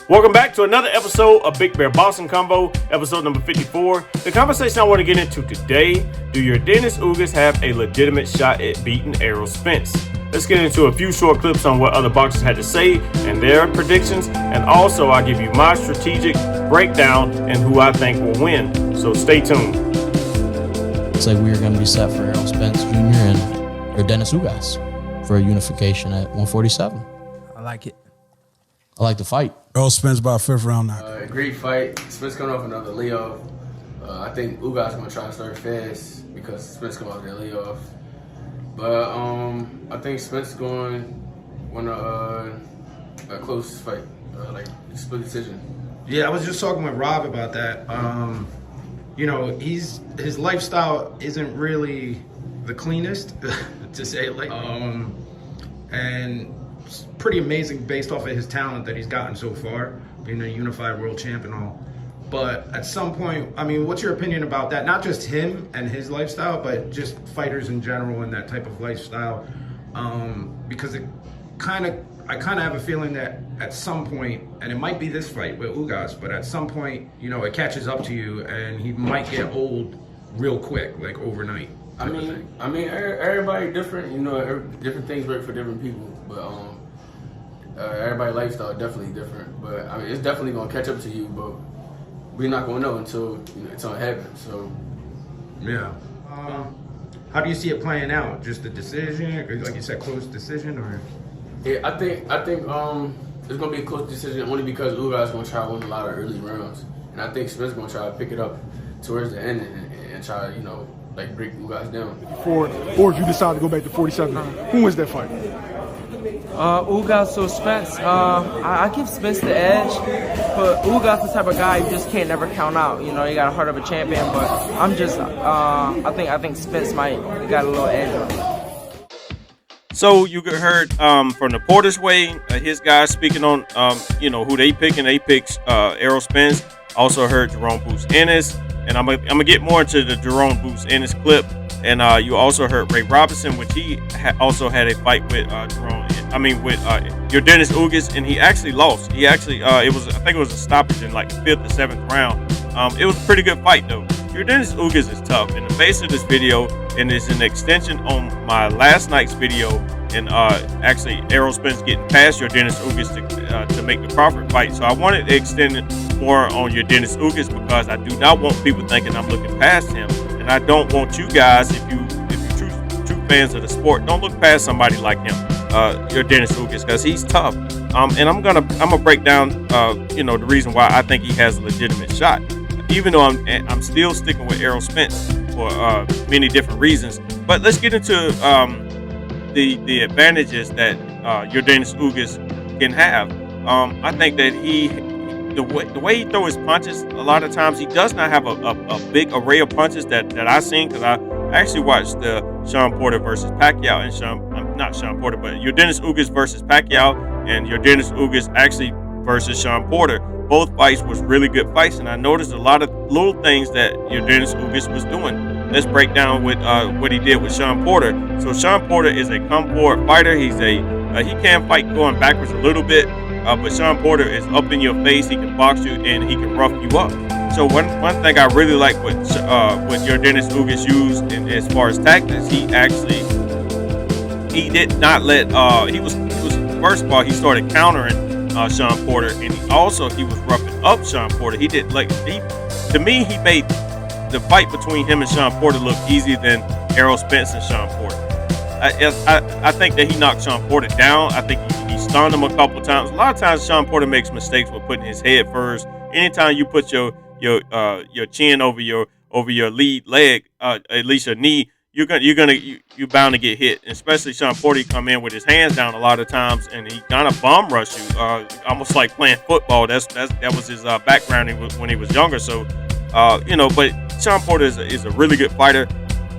Welcome back to another episode of Big Bear Boxing Convo, episode number 54. The conversation I want to get into today, do Yordenis Ugas have a legitimate shot at beating Errol Spence? Let's get into a few short clips on what other boxers had to say and their predictions, and also I'll give you my strategic breakdown and who I think will win. So stay tuned. Looks like we are going to be set for Errol Spence Jr. and Yordenis Ugas for a unification at 147. I like it. I like the fight. Errol Spence by a fifth round knockout. Great fight. Spence coming off another layoff. I think Ugas going to try to start fast because Spence coming off their layoff. But I think Spence going to win a close fight, like split decision. Yeah, I was just talking with Rob about that. You know, his lifestyle isn't really the cleanest, to say it like. And it's pretty amazing based off of his talent that he's gotten so far, being a unified world champ and all. But at some point, I mean, what's your opinion about that? Not just him and his lifestyle, but just fighters in general and that type of lifestyle. Because I kind of have a feeling that at some point, and it might be this fight with Ugas, but at some point, you know, it catches up to you and he might get old real quick, like overnight. I mean, everybody different. You know, different things work for different people. But everybody's lifestyle is definitely different. But I mean, it's definitely gonna catch up to you. But we're not gonna know until it happens. So yeah. How do you see it playing out? Just a decision, like you said, close decision, or? Yeah, I think it's gonna be a close decision only because Ugas is gonna try to win a lot of early rounds, and I think Spence gonna try to pick it up towards the end and try to like break Ugas down. Or if you decide to go back to 47, who wins that fight? Ugas or Spence. I give Spence the edge, but Ugas the type of guy you just can't never count out. You know, you got a heart of a champion, but I'm just, I think Spence might got a little edge on him. So you heard from the Porter's way, his guys speaking on who they pick, and they picked Errol Spence. Also heard Jerome Boots Ennis, and I'm gonna get more into the Jerome Boots Ennis clip. And you also heard Ray Robinson, which he also had a fight with Yordenis Ugas, and he actually lost. He actually I think it was a stoppage in like the 5th or 7th round. It was a pretty good fight though. Yordenis Ugas is tough. In the base of this video, and it's an extension on my last night's video, and actually Errol Spence getting past Yordenis Ugas to make the Crawford fight. So I wanted to extend it more on Yordenis Ugas because I do not want people thinking I'm looking past him, and I don't want you guys, if you true fans of the sport, don't look past somebody like him, Yordenis Ugas, because he's tough. And I'm gonna break down the reason why I think he has a legitimate shot, even though I'm still sticking with Errol Spence for many different reasons. But let's get into the advantages that Yordenis Ugas can have. I think that the way he throws his punches, a lot of times he does not have a big array of punches that I've seen, because I actually watched the Sean Porter versus Pacquiao, and Yordenis Ugas versus Pacquiao, and Yordenis Ugas actually versus Sean Porter. Both fights was really good fights, and I noticed a lot of little things that Yordenis Ugas was doing. Let's break down with what he did with Sean Porter. So Sean Porter is a come forward fighter. He can fight going backwards a little bit, but Sean Porter is up in your face. He can box you and he can rough you up. So one thing I really like what Yordenis Ugas used as far as tactics, he did not let he was first of all, he started countering Sean Porter, and he was roughing up Sean Porter. He made the fight between him and Sean Porter look easier than Errol Spence and Sean Porter. I think that he knocked Sean Porter down. I think he stunned him a couple times. A lot of times Sean Porter makes mistakes with putting his head first. Anytime you put your chin over your lead leg, at least your knee, you're bound to get hit. And especially Sean Porter, come in with his hands down a lot of times, and he kind of bomb rush you, almost like playing football. That was his background when he was younger. So but Sean Porter is a really good fighter.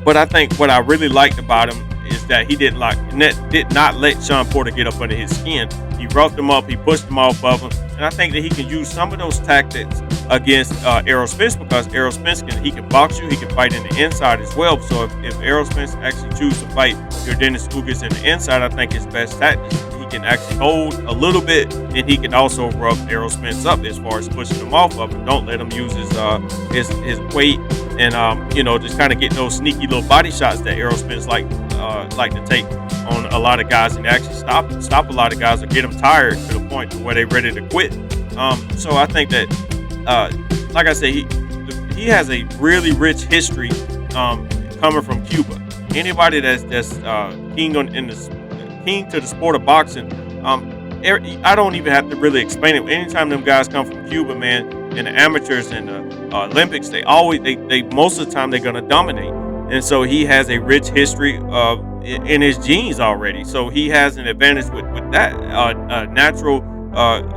But I think what I really liked about him is that he did not let Sean Porter get up under his skin. He roughed him up, he pushed him off of him, and I think that he can use some of those tactics against Errol Spence, because Errol Spence can box you, he can fight in the inside as well. So if Errol Spence actually chooses to fight Yordenis Ugas in the inside, I think his best tactic, he can actually hold a little bit, and he can also rub Errol Spence up as far as pushing him off of him. Don't let him use his weight and just kind of get those sneaky little body shots that Errol Spence like to take on a lot of guys, and actually stop a lot of guys or get them tired to the point to where they're ready to quit. So I think that, like I said, he has a really rich history coming from Cuba. Anybody that's keen to the sport of boxing, I don't even have to really explain it. Anytime them guys come from Cuba, man, and the amateurs and the Olympics, they most of the time they're gonna dominate. And so he has a rich history in his genes already. So he has an advantage with that natural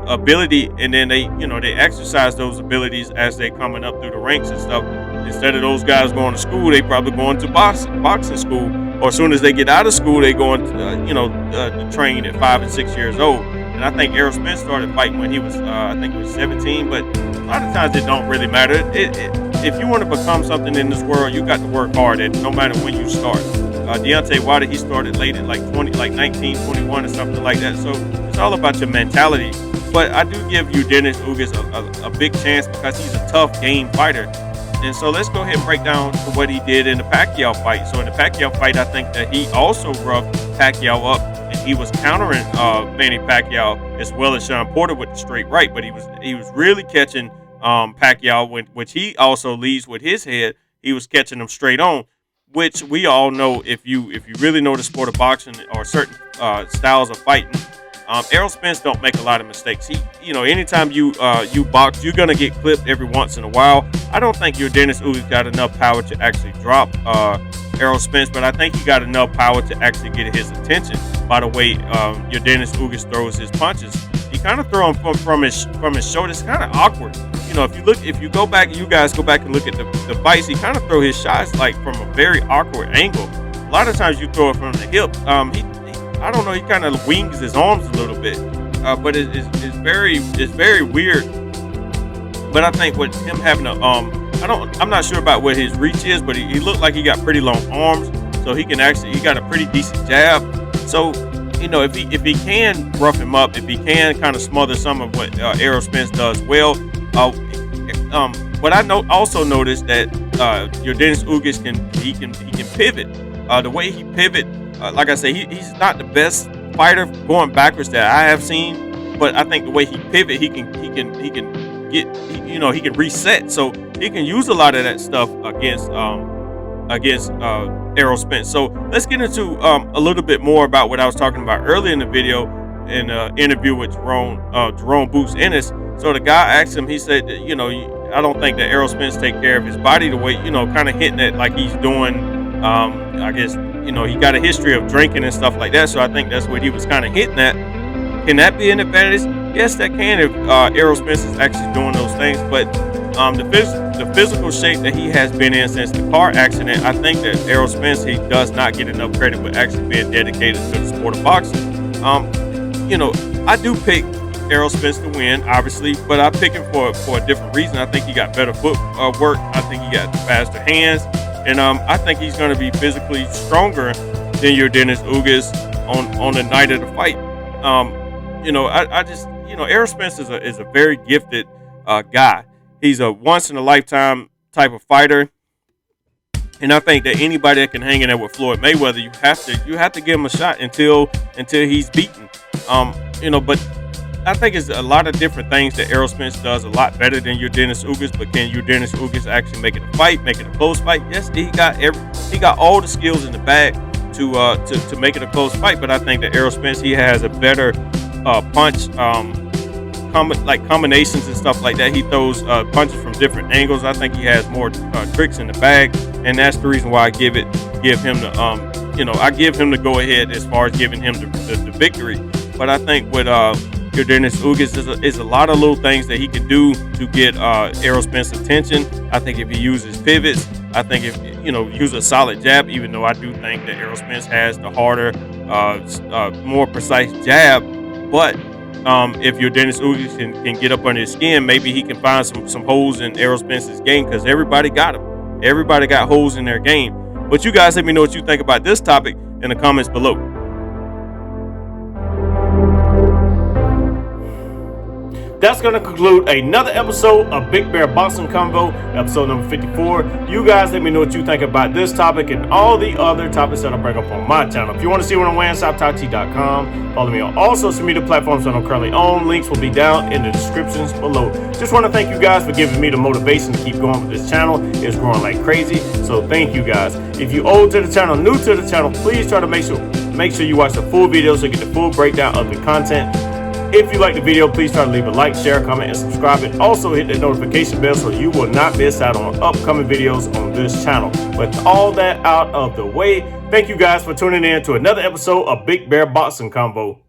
ability, and then they exercise those abilities as they coming up through the ranks and stuff. Instead of those guys going to school, they probably going to boxing school, or as soon as they get out of school, they going to train at 5 and 6 years old. And I think Errol Spence started fighting when he was I think he was 17, but a lot of times it don't really matter. If you want to become something in this world, you got to work hard at no matter when you start. Deontay Wilder, he started late at like 19, 21 or something like that. So it's all about your mentality. But I do give Yordenis Ugas a big chance because he's a tough game fighter. And so let's go ahead and break down to what he did in the Pacquiao fight. So in the Pacquiao fight, I think that he also roughed Pacquiao up, and he was countering Manny Pacquiao as well as Sean Porter with the straight right. But he was really catching Pacquiao, which he also leads with his head. He was catching him straight on, which we all know if you really know the sport of boxing or certain styles of fighting. Errol Spence don't make a lot of mistakes. Anytime you box, you're gonna get clipped every once in a while. I don't think Yordenis Ugas got enough power to actually drop Errol Spence, but I think he got enough power to actually get his attention. By the way, Yordenis Ugas throws his punches. He kind of throw them from his shoulder. It's kind of awkward. If you go back, you guys go back and look at the fights, he kind of throw his shots like from a very awkward angle. A lot of times you throw it from the hip. I don't know, he kind of wings his arms a little bit, but it's very weird. But I think with him having I'm not sure about what his reach is, but he looked like he got pretty long arms, so he got a pretty decent jab. So if he can rough him up, if he can kind of smother some of what Errol Spence does well. But I also noticed that Yordenis Ugas can pivot. The way he pivot, like I say, he's not the best fighter going backwards that I have seen. But I think the way he pivot, he can reset. So he can use a lot of that stuff against Errol Spence. So let's get into a little bit more about what I was talking about earlier in the video in an interview with Jerome Boots Ennis. So the guy asked him, he said, I don't think that Errol Spence take care of his body the way, kind of hitting it like he's doing. I guess, he got a history of drinking and stuff like that. So I think that's what he was kind of hitting at. Can that be an advantage? Yes, that can if Errol Spence is actually doing those things. But the physical shape that he has been in since the car accident, I think that Errol Spence, he does not get enough credit with actually being dedicated to the sport of boxing. I do pick Errol Spence to win, obviously, but I pick him for a different reason. I think he got better foot work. I think he got faster hands, and I think he's going to be physically stronger than Yordenis Ugas on the night of the fight. Errol Spence is a very gifted guy. He's a once in a lifetime type of fighter, and I think that anybody that can hang in there with Floyd Mayweather, you have to give him a shot until he's beaten. But I think it's a lot of different things that Errol Spence does a lot better than Yordenis Ugas. But can Yordenis Ugas actually make it a fight, make it a close fight? Yes, he got all the skills in the bag to make it a close fight. But I think that Errol Spence, he has a better punch, combinations and stuff like that. He throws punches from different angles. I think he has more tricks in the bag, and that's the reason why I give him the go ahead as far as giving him the victory. But I think with Yordenis Ugas is a lot of little things that he can do to get Errol Spence's attention. I think if he uses pivots, I think if use a solid jab, even though I do think that Errol Spence has the harder, more precise jab. But if Yordenis Ugas can get up under his skin, maybe he can find some holes in Errol Spence's game, because everybody got them. Everybody got holes in their game. But you guys let me know what you think about this topic in the comments below. That's going to conclude another episode of Big Bear Boxing Convo, episode number 54. You guys let me know what you think about this topic and all the other topics that I bring up on my channel. If you want to see what I'm wearing, shoptalk.com. Follow me on all social media platforms that I'm currently on. Links will be down in the descriptions below. Just want to thank you guys for giving me the motivation to keep going with this channel. It's growing like crazy, so thank you guys. If you're old to the channel, new to the channel, please try to make sure you watch the full video so you get the full breakdown of the content. If you like the video, please try to leave a like, share, comment, and subscribe. And also hit the notification bell so you will not miss out on upcoming videos on this channel. With all that out of the way, thank you guys for tuning in to another episode of Big Bear Boxing Convo.